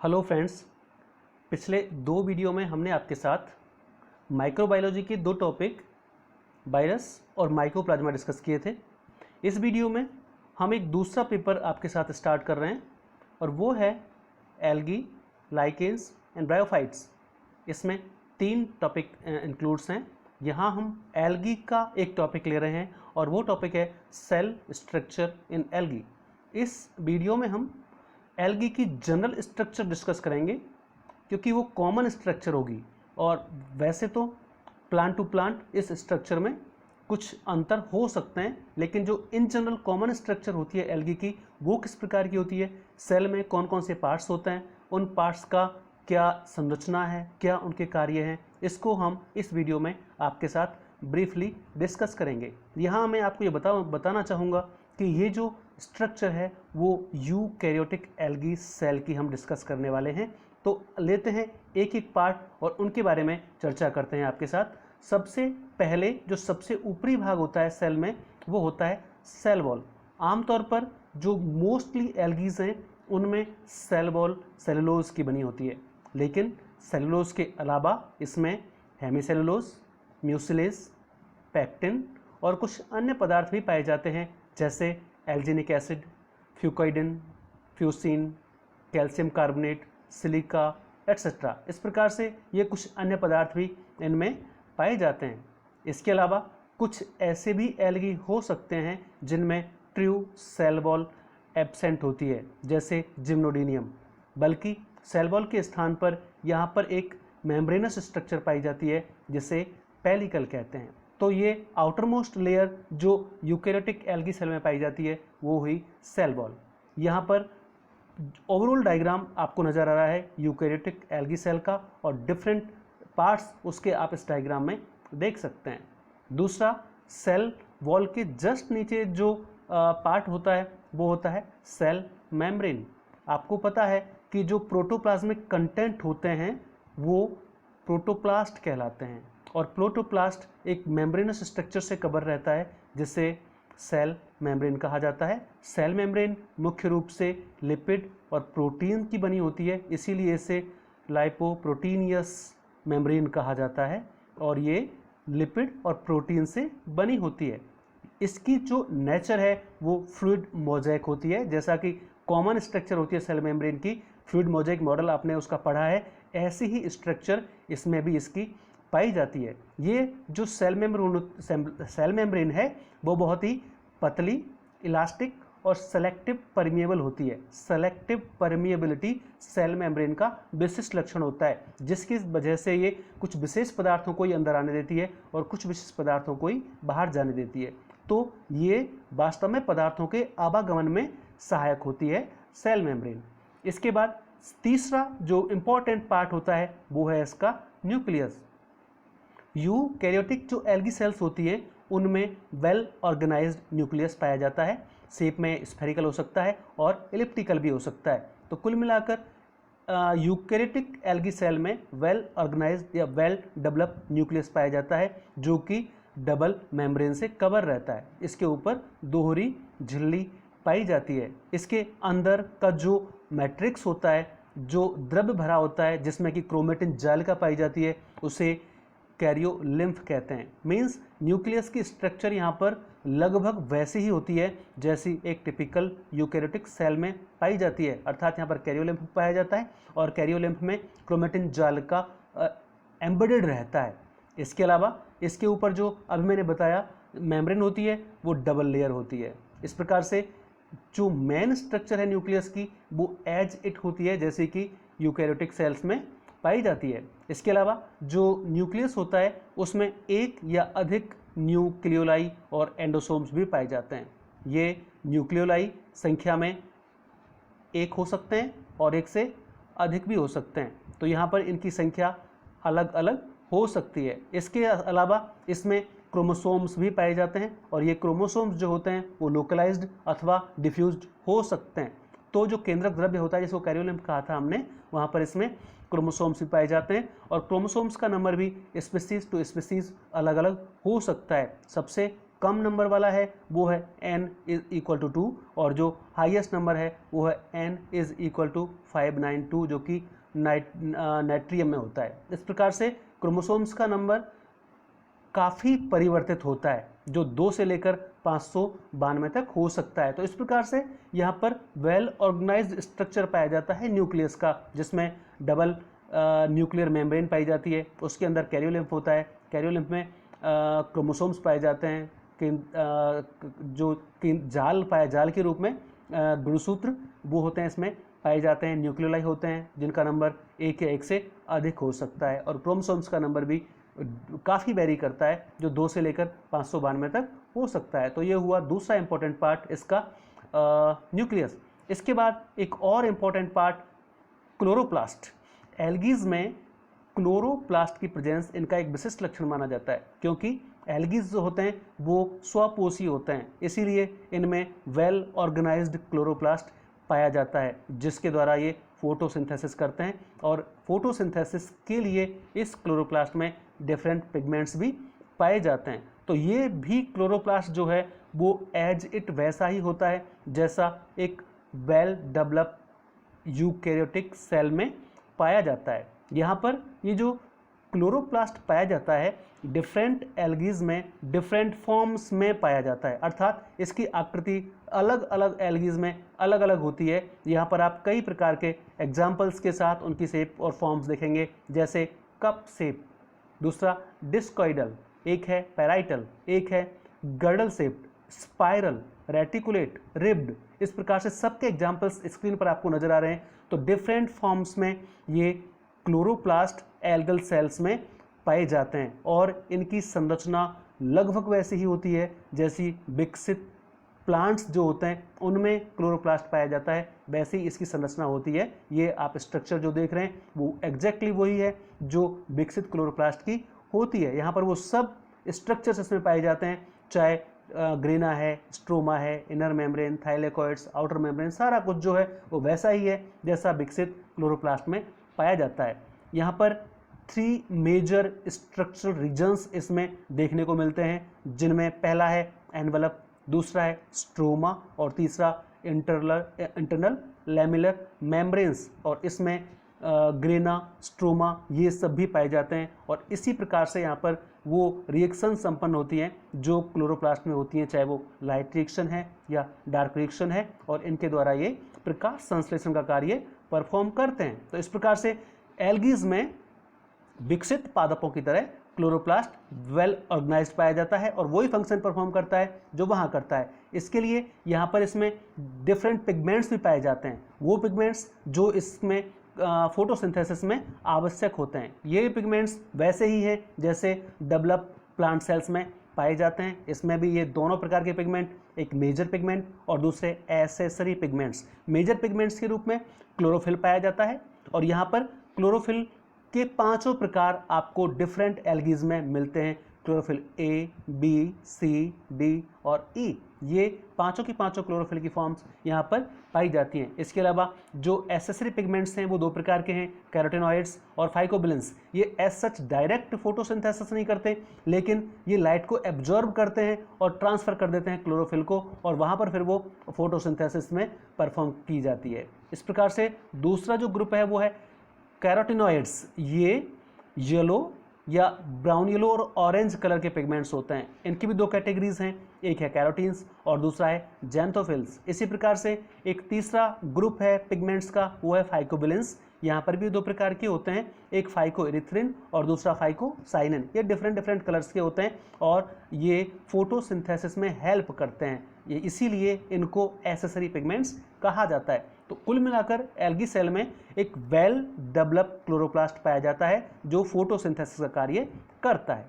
Hello friends, पिछले दो video में हमने आपके साथ माइक्रोबायोलॉजी के दो टॉपिक वायरस और माइकोप्लाज्मा डिस्कस किए थे। इस वीडियो में हम एक दूसरा पेपर आपके साथ स्टार्ट कर रहे हैं और वो है एल्गी, लाइकेंस एंड ब्रायोफाइट्स। इसमें तीन टॉपिक इंक्लूड्स हैं। यहाँ हम एल्गी का एक टॉपिक ले रहे हैं और वो टॉपिक है सेल स्ट्रक्चर इन एल्गी। इस वीडियो में हम एल्गी की जनरल स्ट्रक्चर डिस्कस करेंगे क्योंकि वो कॉमन स्ट्रक्चर होगी, और वैसे तो प्लांट टू प्लांट इस स्ट्रक्चर में कुछ अंतर हो सकते हैं, लेकिन जो इन जनरल कॉमन स्ट्रक्चर होती है एल्गी की वो किस प्रकार की होती है, सेल में कौन कौन से पार्ट्स होते हैं, उन पार्ट्स का क्या संरचना है, क्या उनके कार्य हैं, इसको हम इस वीडियो में आपके साथ ब्रीफली डिस्कस करेंगे। यहाँ मैं आपको ये बताना चाहूँगा कि ये जो स्ट्रक्चर है वो यूकैरियोटिक एल्गी सेल की हम डिस्कस करने वाले हैं। तो लेते हैं एक एक पार्ट और उनके बारे में चर्चा करते हैं आपके साथ। सबसे पहले जो सबसे ऊपरी भाग होता है सेल में वो होता है सेल वॉल। आमतौर पर जो मोस्टली एल्गीज हैं उनमें सेल वॉल सेलुलोज की बनी होती है, लेकिन सेलुलोज के अलावा इसमें हेमीसेलुलोज, म्यूसिलेज, पैक्टिन और कुछ अन्य पदार्थ भी पाए जाते हैं, जैसे alginic acid, fucoidin, fucin, calcium carbonate, silica etcetera. इस प्रकार से ये कुछ अन्य पदार्थ भी इनमें पाए जाते हैं। इसके अलावा कुछ ऐसे भी एल्गी हो सकते हैं जिनमें ट्रू सेल वॉल एब्सेंट होती है, जैसे जिम्नोडीनियम, बल्कि सेल वॉल के स्थान पर यहाँ पर एक मेम्ब्रेनस स्ट्रक्चर पाई जाती है जिसे पेलिकल कहते हैं। तो ये आउटर मोस्ट लेयर जो यूकैरियोटिक एल्गी सेल में पाई जाती है वो हुई सेल वॉल। यहाँ पर ओवरऑल डायग्राम आपको नज़र आ रहा है यूकैरियोटिक एल्गी सेल का, और डिफरेंट पार्ट्स उसके आप इस डायग्राम में देख सकते हैं। दूसरा, सेल वॉल के जस्ट नीचे जो पार्ट होता है वो होता है सेल मेम्ब्रेन। आपको पता है कि जो प्रोटोप्लाज्मिक कंटेंट होते हैं वो प्रोटोप्लास्ट कहलाते हैं, और प्रोटोप्लास्ट एक मेम्ब्रेनस स्ट्रक्चर से कवर रहता है जिसे सेल मेम्ब्रेन कहा जाता है। सेल मेम्ब्रेन मुख्य रूप से लिपिड और प्रोटीन की बनी होती है, इसीलिए इसे लाइपोप्रोटीनियस मेम्ब्रेन कहा जाता है, और ये लिपिड और प्रोटीन से बनी होती है। इसकी जो नेचर है वो फ्लूइड मोज़ेक होती है, जैसा कि कॉमन स्ट्रक्चर होती है सेल मेम्ब्रेन की, फ्लूइड मोज़ेक मॉडल आपने उसका पढ़ा है, ऐसी ही स्ट्रक्चर इसमें भी इसकी पाई जाती है। ये जो सेल मेम्ब्रेन है वो बहुत ही पतली, इलास्टिक और सेलेक्टिव परमिएबल होती है। सेलेक्टिव परमिएबिलिटी सेल मेम्ब्रेन का विशिष्ट लक्षण होता है, जिसकी वजह से ये कुछ विशेष पदार्थों को ही अंदर आने देती है और कुछ विशेष पदार्थों को ही बाहर जाने देती है। तो ये वास्तव में पदार्थों के आवागमन में सहायक होती है सेल मेम्ब्रेन। इसके बाद तीसरा जो इम्पॉर्टेंट पार्ट होता है वो है इसका न्यूक्लियस। यूकैरियोटिक जो एल्गी सेल्स होती है उनमें वेल ऑर्गेनाइज्ड न्यूक्लियस पाया जाता है। शेप में स्फेरिकल हो सकता है और एलिप्टिकल भी हो सकता है। तो कुल मिलाकर यूकैरियोटिक एल्गी सेल में वेल ऑर्गेनाइज्ड या वेल डेवलप्ड न्यूक्लियस पाया जाता है, जो कि डबल मेम्ब्रेन से कवर रहता है। इसके ऊपर दोहरी झिल्ली पाई जाती है। इसके अंदर का जो मैट्रिक्स होता है, जो द्रव्य भरा होता है जिसमें कि क्रोमेटिन जालिका पाई जाती है, उसे कैरियोलिम्फ कहते हैं। मींस न्यूक्लियस की स्ट्रक्चर यहाँ पर लगभग वैसी ही होती है जैसी एक टिपिकल यूकैरियोटिक सेल में पाई जाती है, अर्थात यहाँ पर कैरियोलिम्फ पाया जाता है और कैरियोलिम्फ में क्रोमेटिन जालिका एम्बेडेड रहता है। इसके अलावा इसके ऊपर जो अभी मैंने बताया मेम्ब्रेन होती है वो डबल लेयर होती है। इस प्रकार से जो मेन स्ट्रक्चर है न्यूक्लियस की वो एज इट होती है जैसे कि यूकैरियोटिक सेल्स में पाई जाती है। इसके अलावा जो न्यूक्लियस होता है उसमें एक या अधिक न्यूक्लियोलाई और एंडोसोम्स भी पाए जाते हैं। ये न्यूक्लियोलाई संख्या में एक हो सकते हैं और एक से अधिक भी हो सकते हैं, तो यहाँ पर इनकी संख्या अलग अलग हो सकती है। इसके अलावा इसमें क्रोमोसोम्स भी पाए जाते हैं, और ये क्रोमोसोम्स जो होते हैं वो लोकलाइज्ड अथवा डिफ्यूज्ड हो सकते हैं। तो जो केंद्रक द्रव्य होता है जिसको कैरियोलिम्फ कहा था हमने, वहाँ पर इसमें क्रोमोसोम्स भी पाए जाते हैं, और क्रोमोसोम्स का नंबर भी स्पीसीज टू स्पीसीज अलग अलग हो सकता है। सबसे कम नंबर वाला है वो है n इज इक्वल टू 2 और जो हाईएस्ट नंबर है वो है n इज इक्वल टू 592 जो कि नाइट्रियम में होता है। इस प्रकार से क्रोमोसोम्स का नंबर काफ़ी परिवर्तित होता है जो 2 से लेकर 592 तक हो सकता है। तो इस प्रकार से यहाँ पर वेल ऑर्गेनाइज्ड स्ट्रक्चर पाया जाता है न्यूक्लियस का, जिसमें डबल न्यूक्लियर मेम्ब्रेन पाई जाती है, उसके अंदर कैरियोलिम्फ होता है, कैरियोलिम्फ में क्रोमोसोम्स पाए जाते हैं जो कि जाल के रूप में गुणसूत्र वो होते हैं, इसमें पाए जाते हैं, न्यूक्लियोलाई होते हैं जिनका नंबर 1 या 1 से अधिक हो सकता है और क्रोमोसोम्स का नंबर भी काफ़ी वेरी करता है जो 2 से लेकर 592 तक हो सकता है। तो ये हुआ दूसरा इंपॉर्टेंट पार्ट इसका न्यूक्लियस। इसके बाद एक और इम्पॉर्टेंट पार्ट क्लोरोप्लास्ट। एल्गीज में क्लोरोप्लास्ट की प्रेजेंस इनका एक विशिष्ट लक्षण माना जाता है क्योंकि एल्गीज जो होते हैं वो स्वपोषी होते हैं, इसीलिए इनमें वेल ऑर्गेनाइज्ड क्लोरोप्लास्ट पाया जाता है जिसके द्वारा ये फोटोसिंथेसिस करते हैं और फोटोसिंथेसिस के लिए इस क्लोरोप्लास्ट में डिफरेंट पिगमेंट्स भी पाए जाते हैं। तो ये भी क्लोरोप्लास्ट जो है वो एज इट वैसा ही होता है जैसा एक वेल डेवलप यूकैरियोटिक सेल में पाया जाता है। यहाँ पर ये जो क्लोरोप्लास्ट पाया जाता है डिफरेंट एल्गीज में डिफरेंट फॉर्म्स में पाया जाता है, अर्थात इसकी आकृति अलग अलग एल्गीज में अलग अलग होती है। यहाँ पर आप कई प्रकार के एग्जाम्पल्स के साथ उनकी शेप और फॉर्म्स देखेंगे, जैसे कप शेप, दूसरा डिस्कॉइडल, एक है पैराइटल, एक है girdle shaped, spiral, reticulate, ribbed. इस प्रकार से सबके एग्जाम्पल्स स्क्रीन पर आपको नजर आ रहे हैं। तो डिफरेंट फॉर्म्स में ये क्लोरोप्लास्ट एल्गल सेल्स में पाए जाते हैं और इनकी संरचना लगभग वैसी ही होती है जैसी विकसित प्लांट्स जो होते हैं उनमें क्लोरोप्लास्ट पाया जाता है, वैसे ही इसकी संरचना होती है। ये आप स्ट्रक्चर जो देख रहे हैं वो एग्जैक्टली वही है जो विकसित क्लोरोप्लास्ट की होती है। यहाँ पर वो सब स्ट्रक्चर्स इसमें पाए जाते हैं, चाहे ग्रेना है, स्ट्रोमा है, inner membrane, thylakoids, outer membrane, सारा कुछ जो है वो वैसा ही है जैसा विकसित क्लोरोप्लास्ट में पाया जाता है। यहाँ पर 3 मेजर स्ट्रक्चरल रीजन्स इसमें देखने को मिलते हैं, जिनमें पहला है एनवलप, दूसरा है स्ट्रोमा और तीसरा इंटरनल लैमिलर मेम्ब्रेन्स, और इसमें ग्रेना, स्ट्रोमा ये सब भी पाए जाते हैं। और इसी प्रकार से यहाँ पर वो रिएक्शन संपन्न होती हैं जो क्लोरोप्लास्ट में होती हैं, चाहे वो लाइट रिएक्शन है या डार्क रिएक्शन है, और इनके द्वारा ये प्रकाश संश्लेषण का कार्य परफॉर्म करते हैं। तो इस प्रकार से एल्गीज में विकसित पादपों की तरह क्लोरोप्लास्ट वेल ऑर्गेनाइज्ड पाया जाता है और वही फंक्शन परफॉर्म करता है जो वहाँ करता है। इसके लिए यहाँ पर इसमें डिफरेंट पिगमेंट्स भी पाए जाते हैं, वो पिगमेंट्स जो इसमें फोटोसिंथेसिस में आवश्यक होते हैं। ये पिगमेंट्स वैसे ही हैं जैसे डेवलप प्लांट सेल्स में पाए जाते हैं। इसमें भी ये दोनों प्रकार के पिगमेंट, एक मेजर पिगमेंट और दूसरे एसेसरी पिगमेंट्स। मेजर पिगमेंट्स के रूप में क्लोरोफिल पाया जाता है और यहाँ पर क्लोरोफिल के 5 प्रकार आपको डिफरेंट एल्गीज में मिलते हैं। Chlorophyll A, B, C, D और ई, ये 5 की 5 क्लोरोफिल की फॉर्म्स यहाँ पर पाई जाती हैं। इसके अलावा जो एसेसरी पिगमेंट्स हैं वो 2 प्रकार के हैं, कैरोटेनॉइड्स और फाइकोबिलेंस। ये एज सच डायरेक्ट फोटोसिंथेसिस नहीं करते, लेकिन ये लाइट को एब्जॉर्ब करते हैं और ट्रांसफर कर देते हैं क्लोरोफिल को, और वहाँ पर फिर वो फोटोसिंथेसिस में परफॉर्म की जाती है। इस प्रकार से दूसरा जो ग्रुप है वो है कैरोटेनॉइड्स। ये येलो या ब्राउन येलो और ऑरेंज कलर के पिगमेंट्स होते हैं। इनकी भी 2 कैटेगरीज हैं, एक है कैरोटीन्स और दूसरा है जैंथोफिल्स। इसी प्रकार से एक तीसरा ग्रुप है पिगमेंट्स का, वो है फाइकोबिलेंस। यहाँ पर भी 2 प्रकार के होते हैं, एक फाइकोइरिथ्रिन और दूसरा फाइकोसाइनिन। ये डिफरेंट कलर्स के होते हैं और ये फोटोसिंथेसिस में हेल्प करते हैं, ये इसीलिए इनको एसेसरी पिगमेंट्स कहा जाता है। तो कुल मिलाकर एल्गी सेल में एक वेल डेवलप क्लोरोप्लास्ट पाया जाता है जो फोटोसिंथेसिस का कार्य करता है।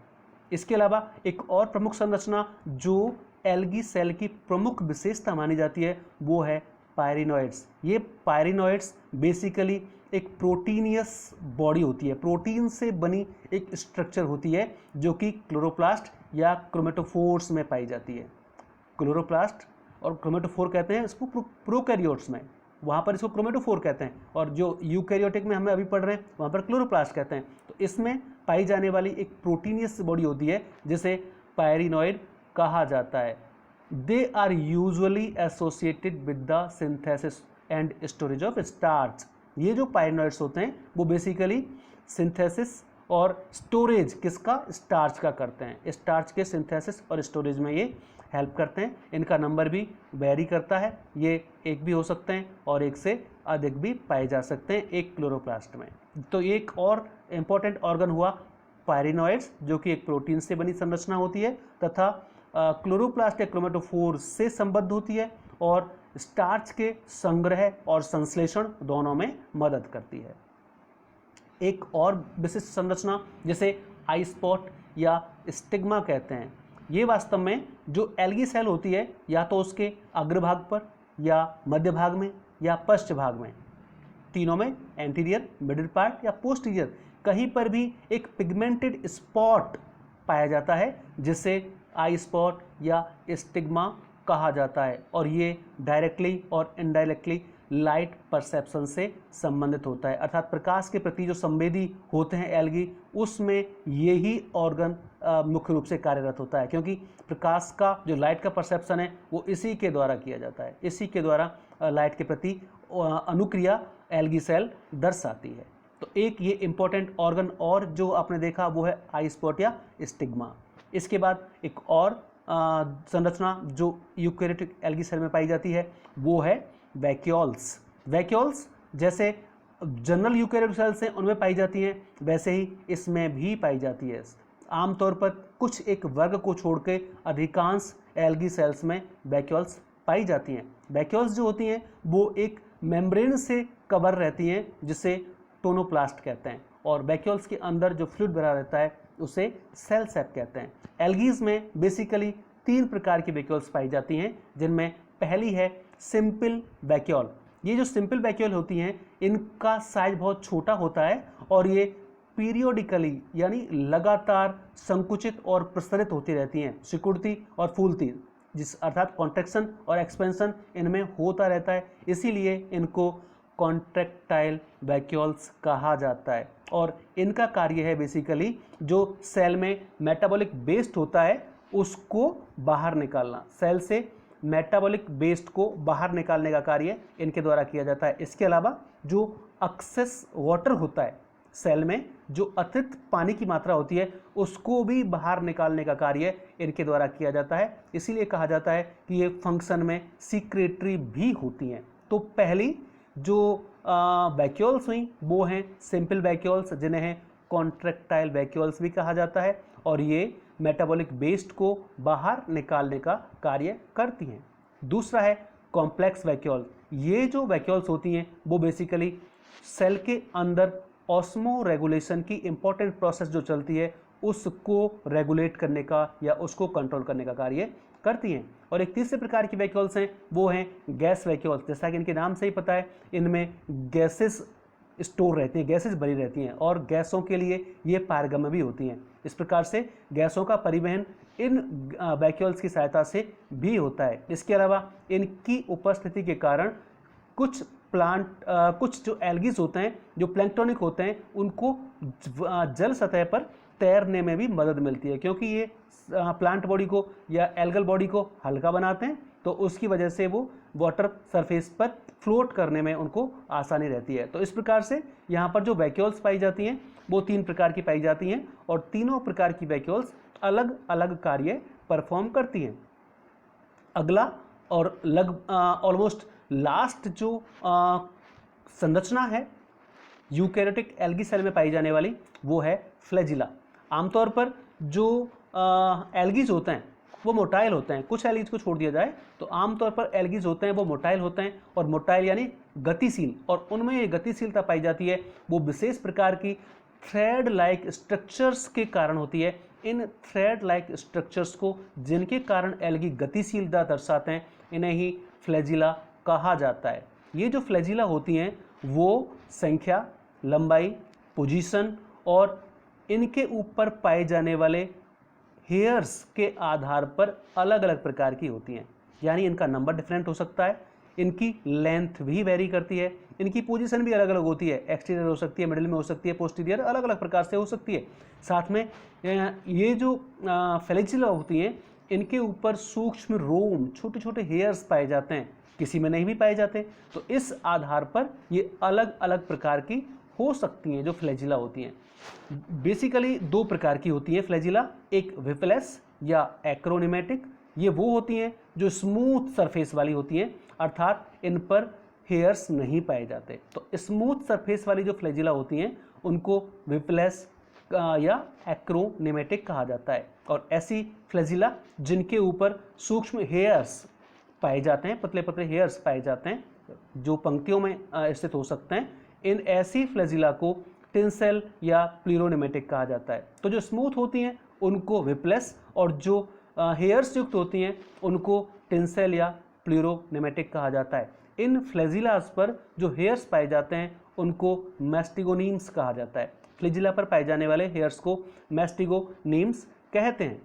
इसके अलावा एक और प्रमुख संरचना जो एल्गी सेल की प्रमुख विशेषता मानी जाती है वो है पायरिनॉइड्स। ये पायरिनॉइड्स बेसिकली एक प्रोटीनियस बॉडी होती है, प्रोटीन से बनी एक स्ट्रक्चर होती है जो कि क्लोरोप्लास्ट या क्रोमेटोफोर्स में पाई जाती है। क्लोरोप्लास्ट और क्रोमेटोफोर कहते हैं इसको प्रोकैरियोट्स में, वहाँ पर इसको क्रोमेटोफोर कहते हैं, और जो यूकैरियोटिक में हमें अभी पढ़ रहे हैं वहाँ पर क्लोरोप्लास्ट कहते हैं। तो इसमें पाई जाने वाली एक प्रोटीनियस बॉडी होती है जिसे पायरिनॉइड कहा जाता है। They are usually associated with the synthesis and storage of starch. ये जो पायरिनॉइड्स होते हैं वो बेसिकली सिंथेसिस और स्टोरेज किसका, स्टार्च का करते हैं। स्टार्च के सिंथेसिस और स्टोरेज में ये हेल्प करते हैं। इनका नंबर भी वेरी करता है, ये एक भी हो सकते हैं और एक से अधिक भी पाए जा सकते हैं एक क्लोरोप्लास्ट में। तो एक और इम्पॉर्टेंट ऑर्गन हुआ पायरिनॉइड्स, जो कि एक प्रोटीन से बनी संरचना होती है तथा क्लोरोप्लास्ट या क्रोमेटोफोर से संबद्ध होती है और स्टार्च के संग्रह और संश्लेषण दोनों में मदद करती है। एक और विशिष्ट संरचना जिसे आई स्पॉट या स्टिग्मा कहते हैं, ये वास्तव में जो एल्गी सेल होती है या तो उसके अग्रभाग पर या मध्य भाग में या पश्च भाग में, तीनों में एंटीरियर, मिडिल पार्ट या पोस्टीरियर कहीं पर भी एक पिगमेंटेड स्पॉट पाया जाता है जिसे आई स्पॉट या स्टिग्मा कहा जाता है। और ये डायरेक्टली और इनडायरेक्टली लाइट परसेप्शन से संबंधित होता है, अर्थात प्रकाश के प्रति जो संवेदी होते हैं एल्गी, उसमें यही ऑर्गन मुख्य रूप से कार्यरत होता है, क्योंकि प्रकाश का जो लाइट का परसेप्शन है वो इसी के द्वारा किया जाता है, इसी के द्वारा लाइट के प्रति अनुक्रिया एल्गी सेल दर्शाती है। तो एक ये इंपॉर्टेंट ऑर्गन और जो आपने देखा वो है आई स्पॉट या स्टिग्मा। इसके बाद एक और संरचना जो यूकेरियोटिक एल्गी सेल में पाई जाती है वो है वैक्यूल्स। वैक्यूल्स जैसे जनरल यूकेरियोटिक सेल्स हैं उनमें पाई जाती हैं, वैसे ही इसमें भी पाई जाती है। आमतौर पर कुछ एक वर्ग को छोड़ के अधिकांश एल्गी सेल्स में वैक्यूल्स पाई जाती हैं। वैक्यूल्स जो होती हैं वो एक मेम्ब्रेन से कवर रहती हैं जिसे टोनोप्लास्ट कहते हैं, और वैक्यूल्स के अंदर जो फ्लूइड भरा रहता है उसे सेल सैक कहते हैं। एल्गीज में बेसिकली 3 प्रकार की वैक्यूल्स पाई जाती हैं, जिनमें पहली है सिंपल वैक्यूल। ये जो सिंपल वैक्यूल होती हैं इनका साइज बहुत छोटा होता है और ये पीरियोडिकली यानी लगातार संकुचित और प्रसारित होती रहती हैं, सिकुड़ती और फूलती, जिस अर्थात कॉन्ट्रैक्शन और एक्सपेंशन इनमें होता रहता है, इसीलिए इनको कॉन्ट्रैक्टाइल वैक्यूल्स कहा जाता है। और इनका कार्य है बेसिकली जो सेल में मेटाबॉलिक वेस्ट होता है उसको बाहर निकालना, सेल से मेटाबॉलिक वेस्ट को बाहर निकालने का कार्य इनके द्वारा किया जाता है। इसके अलावा जो एक्सेस वाटर होता है सेल में, जो अतिरिक्त पानी की मात्रा होती है उसको भी बाहर निकालने का कार्य इनके द्वारा किया जाता है, इसीलिए कहा जाता है कि ये फंक्शन में सीक्रेटरी भी होती हैं। तो पहली जो वैक्यूल्स हुई वो हैं सिंपल वैक्यूल्स, जिन्हें कॉन्ट्रैक्टाइल वैक्यूल्स भी कहा जाता है, और ये मेटाबॉलिक वेस्ट को बाहर निकालने का कार्य करती हैं। दूसरा है कॉम्प्लेक्स वैक्यूल। ये जो वैक्यूल्स होती हैं वो बेसिकली सेल के अंदर ऑस्मो रेगुलेशन की इंपॉर्टेंट प्रोसेस जो चलती है उसको रेगुलेट करने का या उसको कंट्रोल करने का कार्य करती हैं। और एक तीसरे प्रकार की वैक्यूल्स हैं वो हैं गैस वैक्यूल्स। जैसा कि इनके नाम से ही पता है इनमें गैसेस स्टोर रहती हैं, गैसेस भरी रहती हैं और गैसों के लिए ये पारगम्य भी होती हैं। इस प्रकार से गैसों का परिवहन इन वैक्यूल्स की सहायता से भी होता है। इसके अलावा इनकी उपस्थिति के कारण कुछ कुछ जो एल्गीज होते हैं जो प्लैंक्टोनिक होते हैं उनको जल सतह पर तैरने में भी मदद मिलती है, क्योंकि ये प्लांट बॉडी को या एल्गल बॉडी को हल्का बनाते हैं, तो उसकी वजह से वो वाटर सरफेस पर फ्लोट करने में उनको आसानी रहती है। तो इस प्रकार से यहाँ पर जो वैक्यूल्स पाई जाती हैं वो 3 प्रकार की पाई जाती हैं और तीनों प्रकार की वैक्यूल्स अलग अलग कार्य परफॉर्म करती हैं। अगला और ऑलमोस्ट लास्ट जो संरचना है यूकेरियोटिक एल्गी सेल में पाई जाने वाली वो है फ्लैजिला। आमतौर पर जो एल्गीज होते हैं वो मोटाइल होते हैं, कुछ एल्गीज को छोड़ दिया जाए तो आमतौर पर एल्गीज होते हैं वो मोटाइल होते हैं, और मोटाइल यानी गतिशील, और उनमें ये गतिशीलता पाई जाती है वो विशेष प्रकार की थ्रेड लाइक स्ट्रक्चर्स के कारण होती है। इन थ्रेड लाइक स्ट्रक्चर्स को जिनके कारण एल्गी गतिशीलता दर्शाते हैं इन्हें ही फ्लैजिला कहा जाता है। ये जो फ्लैजिला होती हैं वो संख्या, लंबाई, पोजीशन और इनके ऊपर पाए जाने वाले हेयर्स के आधार पर अलग अलग प्रकार की होती हैं, यानी इनका नंबर डिफरेंट हो सकता है, इनकी लेंथ भी वेरी करती है, इनकी पोजीशन भी अलग अलग होती है, एक्सटीरियर हो सकती है, मिडिल में हो सकती है, पोस्टीरियर अलग अलग प्रकार से हो सकती है। साथ में ये जो फ्लैजिला होती हैं इनके ऊपर सूक्ष्म रोम, छोटे छोटे हेयर्स पाए जाते हैं, किसी में नहीं भी पाए जाते। तो इस आधार पर ये अलग अलग प्रकार की हो सकती हैं जो फ्लैजिला होती हैं। बेसिकली दो प्रकार की होती है फ्लैजिला, एक विफलेस या एक्रोनिमेटिक। ये वो होती हैं जो स्मूथ सरफेस वाली होती हैं, अर्थात इन पर हेयर्स नहीं पाए जाते। तो स्मूथ सरफेस वाली जो फ्लैजिला होती हैं उनको विफलेस या एक्रोनिमेटिक कहा जाता है। और ऐसी फ्लैजिला जिनके ऊपर सूक्ष्म हेयर्स पाए जाते हैं, पतले पतले हेयर्स पाए जाते हैं जो पंक्तियों में स्थित हो सकते हैं, इन ऐसी फ्लैजिला को टिंसेल या प्लूरोनेमेटिक कहा जाता है। तो जो स्मूथ होती हैं उनको विप्लेस, और जो हेयर्स युक्त होती हैं उनको टिंसेल या प्लूरोनेमेटिक कहा जाता है। इन फ्लैजिलास पर जो हेयर्स पाए जाते हैं उनको मैस्टिगोनीम्स कहा जाता है। फ्लैजिला पर पाए जाने वाले हेयर्स को मैस्टिगोनीम्स कहते हैं।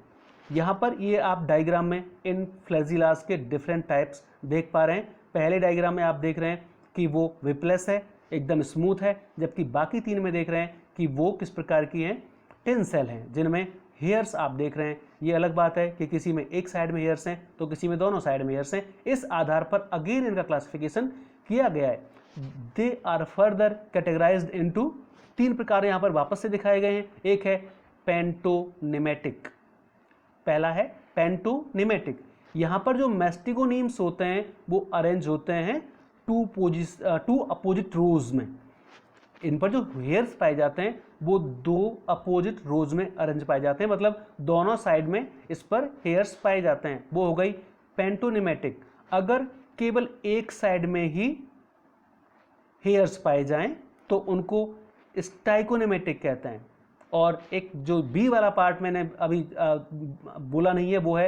यहाँ पर ये आप डायग्राम में इन फ्लैजिलास के डिफरेंट टाइप्स देख पा रहे हैं। पहले डायग्राम में आप देख रहे हैं कि वो विप्लेस है, एकदम स्मूथ है, जबकि बाकी तीन में देख रहे हैं कि वो किस प्रकार की हैं, टिंसेल हैं, जिनमें हेयर्स आप देख रहे हैं। ये अलग बात है कि किसी में एक साइड में हेयर्स हैं तो किसी में दोनों साइड में हेयर्स हैं। इस आधार पर अगेन इनका क्लासिफिकेशन किया गया है। They are further categorised into, तीन प्रकार यहाँ पर वापस से दिखाए गए हैं। एक है पेंटोनिमेटिक, पहला है पेंटोनिमेटिक। यहाँ पर जो मैस्टिगोनीम्स होते हैं वो अरेंज होते हैं टू अपोजिट रोज में। इन पर जो हेयर्स पाए जाते हैं वो दो अपोजिट रोज में अरेंज पाए जाते हैं, मतलब दोनों साइड में इस पर हेयर्स पाए जाते हैं, वो हो गई पेंटोनिमेटिक। अगर केवल एक साइड में ही हेयर्स पाए जाएं तो उनको स्टाइकोनिमेटिक कहते हैं। और एक जो बी वाला पार्ट मैंने अभी बोला नहीं है वो है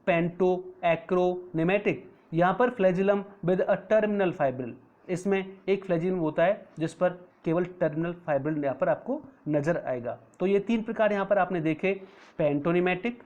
पेंटो एक्रोनिमेटिक। यहाँ पर flagellum with a terminal fibril, इसमें एक फ्लैजिलम होता है जिस पर केवल टर्मिनल फाइब्रिल यहाँ पर आपको नजर आएगा। तो ये तीन प्रकार यहाँ पर आपने देखे, पेंटोनिमेटिक,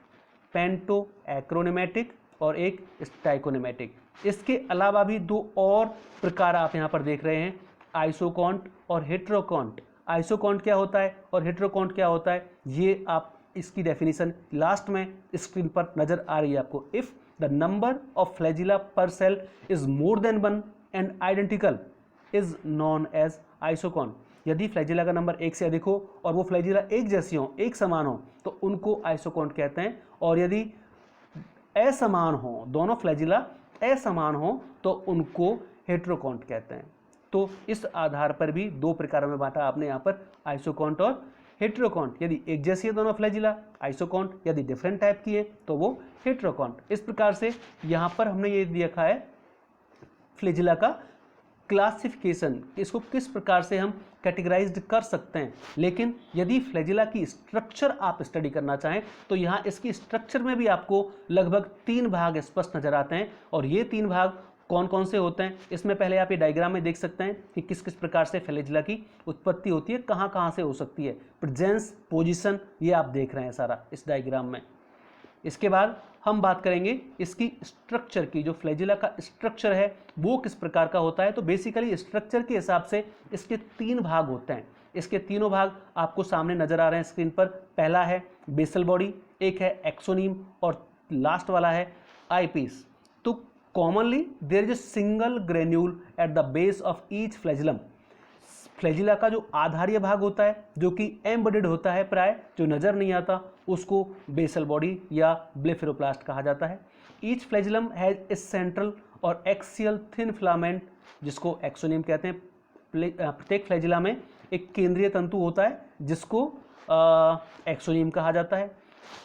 पेंटो एक्रोनिमेटिक और एक स्टाइकोनिमेटिक। इसके अलावा भी दो और प्रकार आप यहाँ पर देख रहे हैं, आइसोकॉन्ट और हेट्रोकॉन्ट। आइसोकॉन्ट क्या होता है और हेट्रोकॉन्ट क्या होता है, ये आप इसकी डेफिनेशन लास्ट में स्क्रीन पर नजर आ रही है आपको। If the number of flagella per cell is more than one and identical is known as isokont. यदि फ्लैजिला का नंबर एक से अधिक हो और वो फ्लैजिला एक जैसी हो, एक समान हो, तो उनको आइसोकॉन्ट कहते हैं। और यदि असमान हो, दोनों फ्लैजिला असमान हो, तो उनको हेट्रोकॉन्ट कहते हैं। तो इस आधार पर भी दो प्रकारों में बांटा आपने यहाँ पर, आइसोकॉन्ट और हेट्रोकॉन्ट। यदि एक जैसी है दोनों फ्लैजिला आइसोकॉन्ट, यदि डिफरेंट टाइप की है तो वो हेट्रोकॉन्ट। इस प्रकार से यहाँ पर हमने ये देखा है फ्लैजिला का क्लासिफिकेशन, इसको किस प्रकार से हम कैटेगराइज्ड कर सकते हैं। लेकिन यदि फ्लैजिला की स्ट्रक्चर आप स्टडी करना चाहें तो यहाँ इसकी स्ट्रक्चर में भी आपको लगभग तीन भाग स्पष्ट नजर आते हैं। और ये तीन भाग कौन कौन से होते हैं, इसमें पहले आप ये डायग्राम में देख सकते हैं कि किस किस प्रकार से फ्लैजिला की उत्पत्ति होती है, कहाँ कहाँ से हो सकती है, प्रेजेंस, पोजीशन, ये आप देख रहे हैं सारा इस डायग्राम में। इसके बाद हम बात करेंगे इसकी स्ट्रक्चर की। जो फ्लैजिला का स्ट्रक्चर है वो किस प्रकार का होता है। तो बेसिकली स्ट्रक्चर के हिसाब से इसके तीन भाग होते हैं। इसके तीनों भाग आपको सामने नजर आ रहे हैं स्क्रीन पर। पहला है बेसल बॉडी, एक है एक्सोनीम और लास्ट वाला है आईपीस। तो commonly there is a single granule at the base of each flagellum. Flagella का जो आधारीय भाग होता है जो कि एम्बेडेड होता है, प्राय जो नजर नहीं आता, उसको बेसल बॉडी या ब्लेफेरोप्लास्ट कहा जाता है। Each flagellum has a central और एक्सियल थिन फिलामेंट जिसको एक्सोनिम कहते हैं। प्रत्येक फ्लैजिला में एक केंद्रीय तंतु होता है जिसको एक्सोनिम कहा जाता है।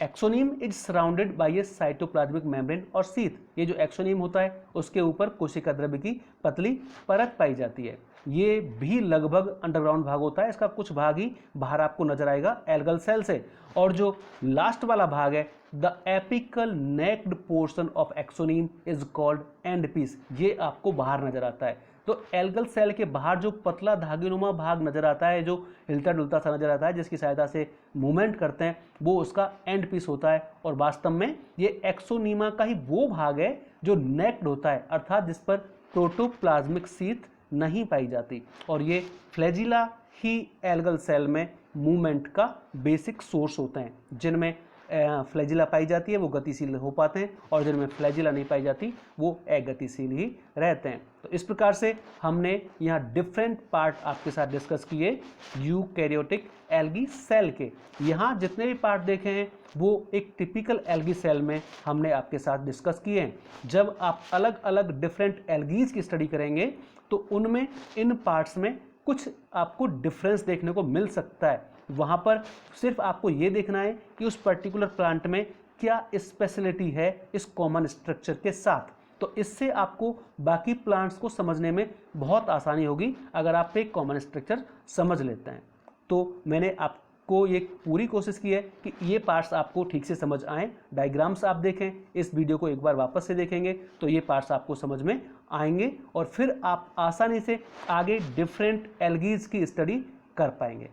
Exonym is surrounded by A cytoplasmic membrane और सीथ। ये जो एक्सोनिम होता है उसके ऊपर कोशिका द्रव्य की पतली परत पाई जाती है। ये भी लगभग अंडरग्राउंड भाग होता है, इसका कुछ भाग ही बाहर आपको नजर आएगा एल्गल सेल से। और जो लास्ट वाला भाग है the apical naked portion of axoneme is called end piece, ये आपको बाहर नजर आता है। तो एल्गल सेल के बाहर जो पतला धागेनुमा भाग नजर आता है, जो हिलता डुलता सा नजर आता है, जिसकी सहायता से मूवमेंट करते हैं, वो उसका एंड पीस होता है। और वास्तव में ये एक्सोनीमा का ही वो भाग है जो नेक्ड होता है, अर्थात जिस पर प्रोटोप्लाज्मिक सीथ नहीं पाई जाती। और ये फ्लैजिला ही एल्गल सेल में मूवमेंट का बेसिक सोर्स होते हैं, जिनमें फ्लैजिला पाई जाती है वो गतिशील हो पाते हैं, और जिनमें फ्लैजिला नहीं पाई जाती वो अगतिशील ही रहते हैं। तो इस प्रकार से हमने यहाँ डिफरेंट पार्ट आपके साथ डिस्कस किए यूकैरियोटिक एल्गी सेल के। यहाँ जितने भी पार्ट देखे हैं वो एक टिपिकल एल्गी सेल में हमने आपके साथ डिस्कस किए हैं। जब आप अलग अलग डिफरेंट एल्गीज की स्टडी करेंगे तो उनमें इन पार्ट्स में कुछ आपको डिफरेंस देखने को मिल सकता है। वहाँ पर सिर्फ आपको ये देखना है कि उस पर्टिकुलर प्लांट में क्या स्पेशलिटी है इस कॉमन स्ट्रक्चर के साथ। तो इससे आपको बाकी प्लांट्स को समझने में बहुत आसानी होगी अगर आप एक कॉमन स्ट्रक्चर समझ लेते हैं। तो मैंने आपको ये पूरी कोशिश की है कि ये पार्ट्स आपको ठीक से समझ आएँ। डायग्राम्स आप देखें, इस वीडियो को एक बार वापस से देखेंगे तो ये पार्ट्स आपको समझ में आएंगे और फिर आप आसानी से आगे डिफरेंट एल्गीज की स्टडी कर पाएंगे।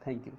Thank you.